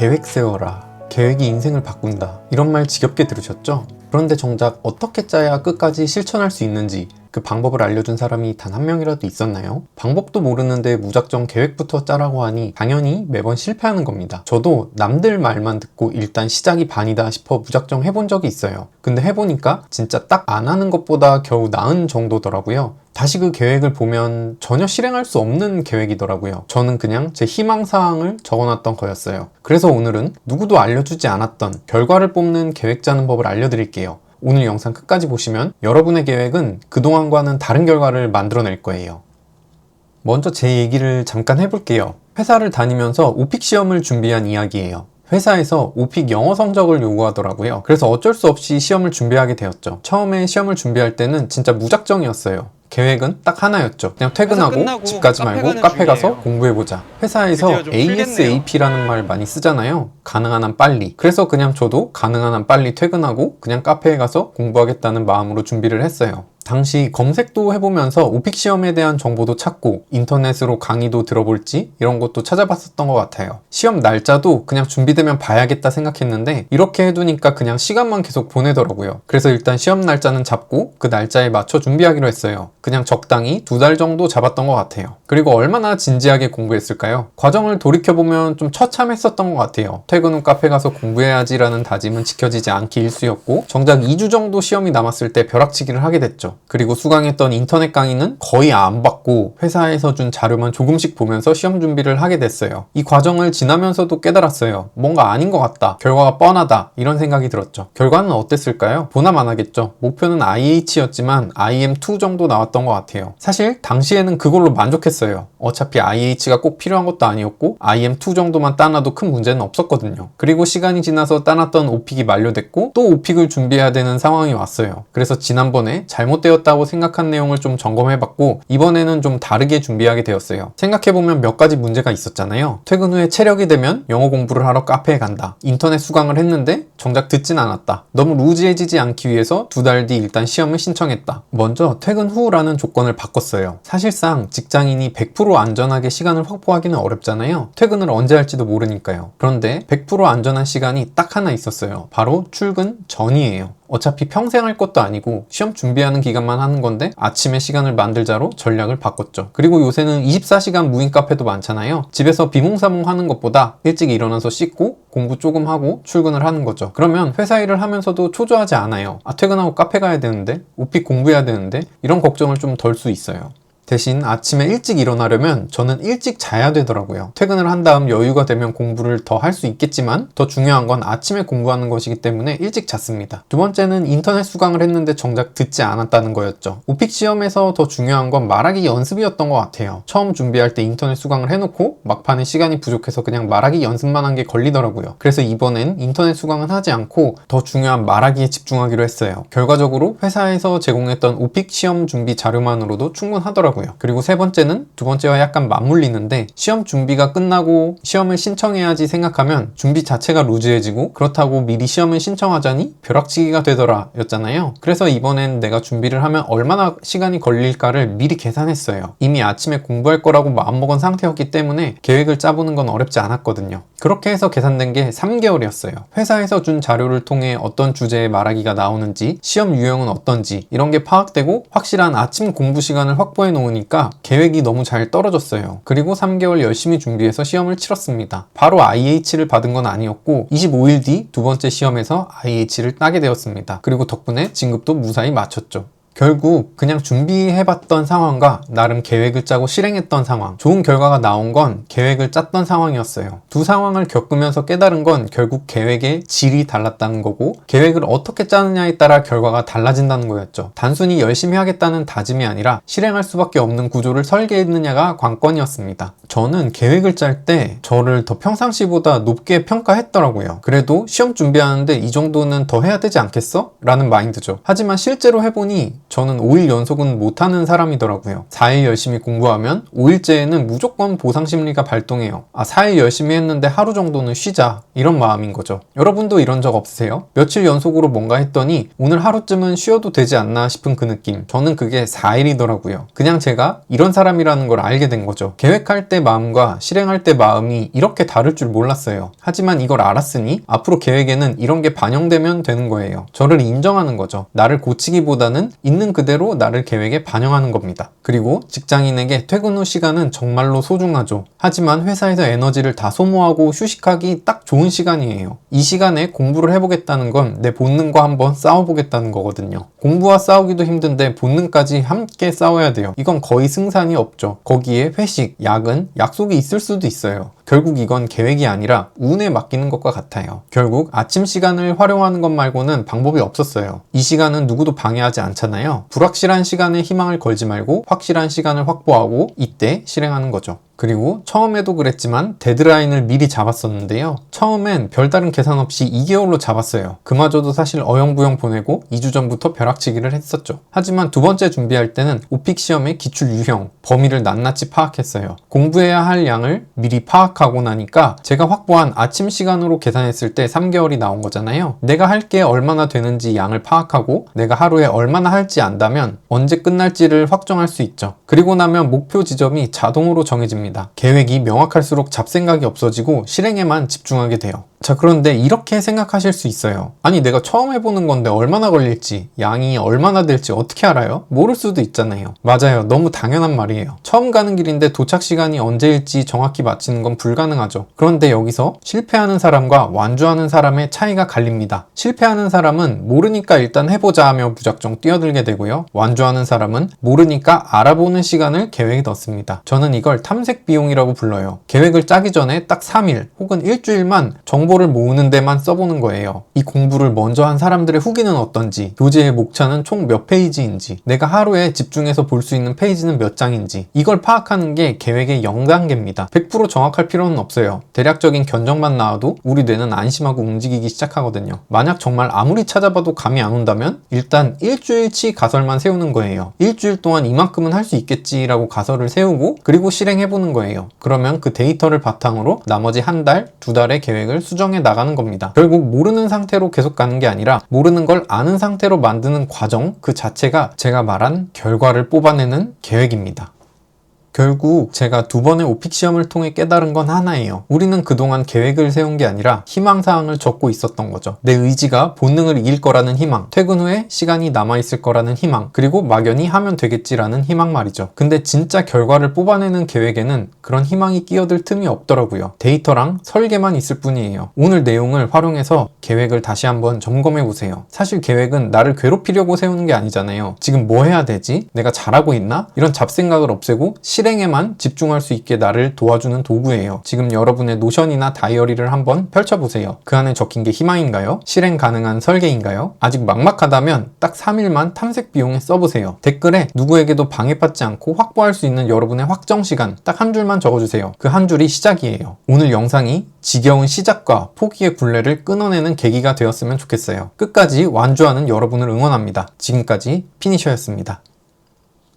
계획 세워라. 계획이 인생을 바꾼다. 이런 말 지겹게 들으셨죠? 그런데 정작 어떻게 짜야 끝까지 실천할 수 있는지 그 방법을 알려준 사람이 단 한 명이라도 있었나요? 방법도 모르는데 무작정 계획부터 짜라고 하니 당연히 매번 실패하는 겁니다. 저도 남들 말만 듣고 일단 시작이 반이다 싶어 무작정 해본 적이 있어요. 근데 해보니까 진짜 딱 안 하는 것보다 겨우 나은 정도더라고요. 다시 그 계획을 보면 전혀 실행할 수 없는 계획이더라고요. 저는 그냥 제 희망사항을 적어놨던 거였어요. 그래서 오늘은 누구도 알려주지 않았던 결과를 뽑는 계획 짜는 법을 알려드릴게요. 오늘 영상 끝까지 보시면 여러분의 계획은 그동안과는 다른 결과를 만들어낼 거예요. 먼저 제 얘기를 잠깐 해볼게요. 회사를 다니면서 오픽 시험을 준비한 이야기예요. 회사에서 오픽 영어 성적을 요구하더라고요. 그래서 어쩔 수 없이 시험을 준비하게 되었죠. 처음에 시험을 준비할 때는 진짜 무작정이었어요. 계획은 딱 하나였죠. 그냥 퇴근하고 집 가지 말고 카페 가서 공부해보자. 회사에서 ASAP라는 말 많이 쓰잖아요. 가능한 한 빨리. 그래서 그냥 저도 가능한 한 빨리 퇴근하고 그냥 카페에 가서 공부하겠다는 마음으로 준비를 했어요. 당시 검색도 해보면서 오픽 시험에 대한 정보도 찾고 인터넷으로 강의도 들어볼지 이런 것도 찾아봤었던 것 같아요. 시험 날짜도 그냥 준비되면 봐야겠다 생각했는데 이렇게 해두니까 그냥 시간만 계속 보내더라고요. 그래서 일단 시험 날짜는 잡고 그 날짜에 맞춰 준비하기로 했어요. 그냥 적당히 2달 정도 잡았던 것 같아요. 그리고 얼마나 진지하게 공부했을까요? 과정을 돌이켜보면 좀 처참했었던 것 같아요. 퇴근 후 카페 가서 공부해야지라는 다짐은 지켜지지 않기 일쑤였고 정작 2주 정도 시험이 남았을 때 벼락치기를 하게 됐죠. 그리고 수강했던 인터넷 강의는 거의 안 받고 회사에서 준 자료만 조금씩 보면서 시험 준비를 하게 됐어요. 이 과정을 지나면서도 깨달았어요. 뭔가 아닌 것 같다. 결과가 뻔하다. 이런 생각이 들었죠. 결과는 어땠을까요? 보나마나겠죠. 목표는 IH였지만 IM2 정도 나왔던 것 같아요. 사실 당시에는 그걸로 만족했어요. 어차피 IH가 꼭 필요한 것도 아니었고 IM2 정도만 따놔도 큰 문제는 없었거든요. 그리고 시간이 지나서 따놨던 오픽이 만료됐고 또 오픽을 준비해야 되는 상황이 왔어요. 그래서 지난번에 잘못되었다고 생각한 내용을 좀 점검해봤고 이번에는 좀 다르게 준비하게 되었어요. 생각해보면 몇 가지 문제가 있었잖아요. 퇴근 후에 체력이 되면 영어 공부를 하러 카페에 간다. 인터넷 수강을 했는데 정작 듣진 않았다. 너무 루즈해지지 않기 위해서 2달 뒤 일단 시험을 신청했다. 먼저 퇴근 후라는 조건을 바꿨어요. 사실상 직장인이 100% 안전하게 시간을 확보하기는 어렵잖아요. 퇴근을 언제 할지도 모르니까요. 그런데 100% 안전한 시간이 딱 하나 있었어요. 바로 출근 전이에요. 어차피 평생 할 것도 아니고 시험 준비하는 기간만 하는 건데 아침에 시간을 만들자로 전략을 바꿨죠. 그리고 요새는 24시간 무인 카페도 많잖아요. 집에서 비몽사몽 하는 것보다 일찍 일어나서 씻고 공부 조금 하고 출근을 하는 거죠. 그러면 회사 일을 하면서도 초조하지 않아요. 퇴근하고 카페 가야 되는데 오픽 공부해야 되는데 이런 걱정을 좀 덜 수 있어요. 대신 아침에 일찍 일어나려면 저는 일찍 자야 되더라고요. 퇴근을 한 다음 여유가 되면 공부를 더 할 수 있겠지만 더 중요한 건 아침에 공부하는 것이기 때문에 일찍 잤습니다. 두 번째는 인터넷 수강을 했는데 정작 듣지 않았다는 거였죠. 오픽 시험에서 더 중요한 건 말하기 연습이었던 것 같아요. 처음 준비할 때 인터넷 수강을 해놓고 막판에 시간이 부족해서 그냥 말하기 연습만 한 게 걸리더라고요. 그래서 이번엔 인터넷 수강은 하지 않고 더 중요한 말하기에 집중하기로 했어요. 결과적으로 회사에서 제공했던 오픽 시험 준비 자료만으로도 충분하더라고요. 그리고 세 번째는 두 번째와 약간 맞물리는데 시험 준비가 끝나고 시험을 신청해야지 생각하면 준비 자체가 루즈해지고 그렇다고 미리 시험을 신청하자니 벼락치기가 되더라 였잖아요. 그래서 이번엔 내가 준비를 하면 얼마나 시간이 걸릴까를 미리 계산했어요. 이미 아침에 공부할 거라고 마음먹은 상태였기 때문에 계획을 짜보는 건 어렵지 않았거든요. 그렇게 해서 계산된 게 3개월이었어요. 회사에서 준 자료를 통해 어떤 주제의 말하기가 나오는지 시험 유형은 어떤지 이런 게 파악되고 확실한 아침 공부 시간을 확보해 놓으니까 계획이 너무 잘 떨어졌어요. 그리고 3개월 열심히 준비해서 시험을 치렀습니다. 바로 IH를 받은 건 아니었고 25일 뒤 두 번째 시험에서 IH를 따게 되었습니다. 그리고 덕분에 진급도 무사히 마쳤죠. 결국 그냥 준비해봤던 상황과 나름 계획을 짜고 실행했던 상황, 좋은 결과가 나온 건 계획을 짰던 상황이었어요. 두 상황을 겪으면서 깨달은 건 결국 계획의 질이 달랐다는 거고 계획을 어떻게 짜느냐에 따라 결과가 달라진다는 거였죠. 단순히 열심히 하겠다는 다짐이 아니라 실행할 수밖에 없는 구조를 설계했느냐가 관건이었습니다. 저는 계획을 짤 때 저를 더 평상시보다 높게 평가했더라고요. 그래도 시험 준비하는데 이 정도는 더 해야 되지 않겠어? 라는 마인드죠. 하지만 실제로 해보니 저는 5일 연속은 못하는 사람이더라고요. 4일 열심히 공부하면 5일째에는 무조건 보상 심리가 발동해요. 4일 열심히 했는데 하루 정도는 쉬자, 이런 마음인 거죠. 여러분도 이런 적 없으세요? 며칠 연속으로 뭔가 했더니 오늘 하루쯤은 쉬어도 되지 않나 싶은 그 느낌. 저는 그게 4일이더라고요. 그냥 제가 이런 사람이라는 걸 알게 된 거죠. 계획할 때 마음과 실행할 때 마음이 이렇게 다를 줄 몰랐어요. 하지만 이걸 알았으니 앞으로 계획에는 이런 게 반영되면 되는 거예요. 저를 인정하는 거죠. 나를 고치기보다는 있는 그대로 나를 계획에 반영하는 겁니다. 그리고 직장인에게 퇴근 후 시간은 정말로 소중하죠. 하지만 회사에서 에너지를 다 소모하고 휴식하기 딱 좋은 시간이에요. 이 시간에 공부를 해보겠다는 건 내 본능과 한번 싸워보겠다는 거거든요. 공부와 싸우기도 힘든데 본능까지 함께 싸워야 돼요. 이건 거의 승산이 없죠. 거기에 회식, 야근, 약속이 있을 수도 있어요. 결국 이건 계획이 아니라 운에 맡기는 것과 같아요. 결국 아침 시간을 활용하는 것 말고는 방법이 없었어요. 이 시간은 누구도 방해하지 않잖아요. 불확실한 시간에 희망을 걸지 말고 확실한 시간을 확보하고 이때 실행하는 거죠. 그리고 처음에도 그랬지만 데드라인을 미리 잡았었는데요. 처음엔 별다른 계산 없이 2개월로 잡았어요. 그마저도 사실 어영부영 보내고 2주 전부터 벼락치기를 했었죠. 하지만 두 번째 준비할 때는 오픽 시험의 기출 유형, 범위를 낱낱이 파악했어요. 공부해야 할 양을 미리 파악하고 나니까 제가 확보한 아침 시간으로 계산했을 때 3개월이 나온 거잖아요. 내가 할 게 얼마나 되는지 양을 파악하고 내가 하루에 얼마나 할지 안다면 언제 끝날지를 확정할 수 있죠. 그리고 나면 목표 지점이 자동으로 정해집니다. 계획이 명확할수록 잡생각이 없어지고 실행에만 집중하게 돼요. 자, 그런데 이렇게 생각하실 수 있어요. 아니, 내가 처음 해보는 건데 얼마나 걸릴지, 양이 얼마나 될지 어떻게 알아요? 모를 수도 있잖아요. 맞아요. 너무 당연한 말이에요. 처음 가는 길인데 도착 시간이 언제일지 정확히 맞히는 건 불가능하죠. 그런데 여기서 실패하는 사람과 완주하는 사람의 차이가 갈립니다. 실패하는 사람은 모르니까 일단 해보자 하며 무작정 뛰어들게 되고요. 완주하는 사람은 모르니까 알아보는 시간을 계획에 넣습니다. 저는 이걸 탐색 비용이라고 불러요. 계획을 짜기 전에 딱 3일 혹은 일주일만 정보를 모으는 데만 써보는 거예요. 이 공부를 먼저 한 사람들의 후기는 어떤지, 교재의 목차는 총 몇 페이지인지, 내가 하루에 집중해서 볼 수 있는 페이지는 몇 장인지, 이걸 파악하는 게 계획의 0단계입니다. 100% 정확할 필요는 없어요. 대략적인 견적만 나와도 우리 뇌는 안심하고 움직이기 시작하거든요. 만약 정말 아무리 찾아봐도 감이 안 온다면 일단 일주일치 가설만 세우는 거예요. 일주일 동안 이만큼은 할 수 있겠지라고 가설을 세우고 그리고 실행해보는 거예요. 그러면 그 데이터를 바탕으로 나머지 한 달, 두 달의 계획을 수정해 나가는 겁니다. 결국 모르는 상태로 계속 가는 게 아니라 모르는 걸 아는 상태로 만드는 과정 그 자체가 제가 말한 결과를 뽑아내는 계획입니다. 결국 제가 두 번의 오픽 시험을 통해 깨달은 건 하나예요. 우리는 그동안 계획을 세운 게 아니라 희망사항을 적고 있었던 거죠. 내 의지가 본능을 이길 거라는 희망, 퇴근 후에 시간이 남아있을 거라는 희망, 그리고 막연히 하면 되겠지라는 희망 말이죠. 근데 진짜 결과를 뽑아내는 계획에는 그런 희망이 끼어들 틈이 없더라고요. 데이터랑 설계만 있을 뿐이에요. 오늘 내용을 활용해서 계획을 다시 한번 점검해보세요. 사실 계획은 나를 괴롭히려고 세우는 게 아니잖아요. 지금 뭐 해야 되지? 내가 잘하고 있나? 이런 잡생각을 없애고 실행에만 집중할 수 있게 나를 도와주는 도구예요. 지금 여러분의 노션이나 다이어리를 한번 펼쳐보세요. 그 안에 적힌 게 희망인가요? 실행 가능한 설계인가요? 아직 막막하다면 딱 3일만 탐색 비용에 써보세요. 댓글에 누구에게도 방해받지 않고 확보할 수 있는 여러분의 확정 시간 딱 한 줄만 적어주세요. 그 한 줄이 시작이에요. 오늘 영상이 지겨운 시작과 포기의 굴레를 끊어내는 계기가 되었으면 좋겠어요. 끝까지 완주하는 여러분을 응원합니다. 지금까지 피니셔였습니다.